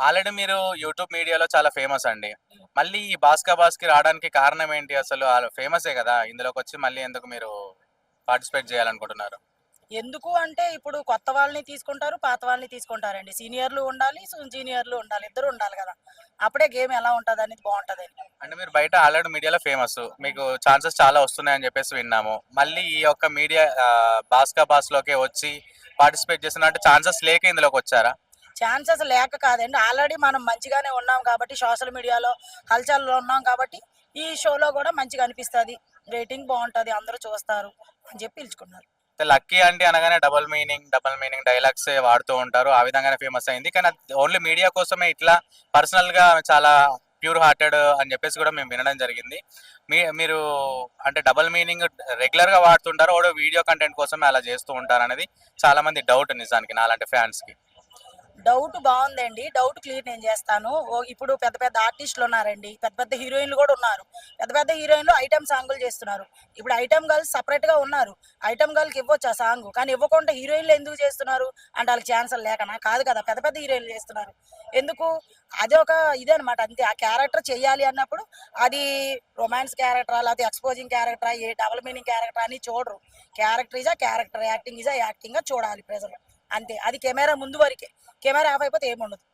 Already మీరు YouTube మీడియాలో చాలా ఫేమస్ అండి. మళ్ళీ ఈ 'బాస్‌కి' రావడానికి కారణం ఏంటి అసలు? ఆళ్ళు ఫేమసే గదా! ఇందులోకొచ్చి మళ్ళీ ఎందుకు మీరు పార్టిసిపేట్ జేయాలనుకుంటున్నారు? ఎందుకు అంటే ఇప్పుడు కొత్త వాళ్ళని తీసుకుంటారు, పాత వాళ్ళని తీసుకుంటారండి. సీనియర్‌లు ఉండాలి, జూనియర్‌లు ఉండాలి. ఇద్దరు ఉండాలి గదా! అప్పుడే గేమ్ ఎలా ఉంటదనేది బావుంటదని. అంటే మీరు బయట ఆల్రెడీ మీడియాలో ఫేమసు. మీకు ఛాన్సెస్ చాలా వస్తున్నాయని జెప్పేసి విన్నాము. మళ్ళీ ఈ యొక్క మీడియా 'బాస్‌లోకే' వచ్చి పార్టిసిపేట్ చేస్తున్నా అంటే ఛాన్సెస్ లేక ఇందులోకొచ్చారా? ఛాన్సెస్ లేక కాదండి. ఆల్రెడీ మనం మంచిగానే ఉన్నాం కాబట్టి సోషల్ మీడియాలో హల్చల్‌లో ఉన్నాం కాబట్టి, ఈ షోలో గూడా మంచిగా అనిపిస్తది. రేటింగ్ బావుంటది. అందరూ చూస్తారు అని జెప్పి పిలుచుకున్నారు. అయితే 'లక్కీ ఆంటీ' అనగానే డబుల్ మీనింగ్ డైలాగ్సే వాడుతూ ఉంటారు. ఆ విధంగానే ఫేమస్ అయింది. కానీ అది ఓన్లీ మీడియా కోసమే ఇట్లా పర్సనల్‌గా చాలా ప్యూర్ హార్టెడ్ అని చెప్పేసి కూడా మేము వినడం జరిగింది. మీరు అంటే డబుల్ మీనింగ్ రెగ్యులర్‌గా వాడుతుంటారో ఓడో వీడియో కంటెంట్ కోసమే అలా చేస్తూ ఉంటారనేది చాలా మంది డౌట్ నిజానికి నాలాంటి ఫ్యాన్స్‌కి. డౌట్ బావుందండి. డౌట్ క్లియర్ నేను జేస్తాను. ఇప్పుడు పెద్ద పెద్ద ఆర్టిస్టులున్నారండి. పెద్ద పెద్ద హీరోయిన్‌లు గూడా ఉన్నారు. పెద్ద పెద్ద హీరోయిన్‌లు ఐటెమ్ సాంగులు జేస్తున్నారు. ఇప్పుడు ఐటెమ్ గర్ల్స్ సెపరేట్‌గా ఉన్నారు. ఐటెమ్ గర్ల్‌కి ఇవ్వచ్చు ఆ సాంగు. కానీ ఇవ్వకుండా హీరోయిన్‌లు ఎందుకు చేస్తున్నారు? అంటే ఆళ్ళకి ఛాన్సులు లేకనా? కాదు కదా! పెద్ద పెద్ద హీరోయిన్‌లు చేస్తున్నారు. ఎందుకు? అదొక ఇదనమాట అంతే. ఆ క్యారెక్టర్ చెయ్యాలి అన్నప్పుడు అది రొమాన్స్ క్యారెక్టరా? లేకపోతే ఎక్స్‌పోజింగ్ క్యారెక్టరా? డబుల్ మీనింగ్ క్యారెక్టరా అని చూడరు. Character is a character. Acting is a యాక్టింగ్‌గా చూడాలి ప్రజలు. అంతే. అది కెమెరా ముందు వరకే. కెమెరా ఆఫ్ అయిపోతే ఏముండదు.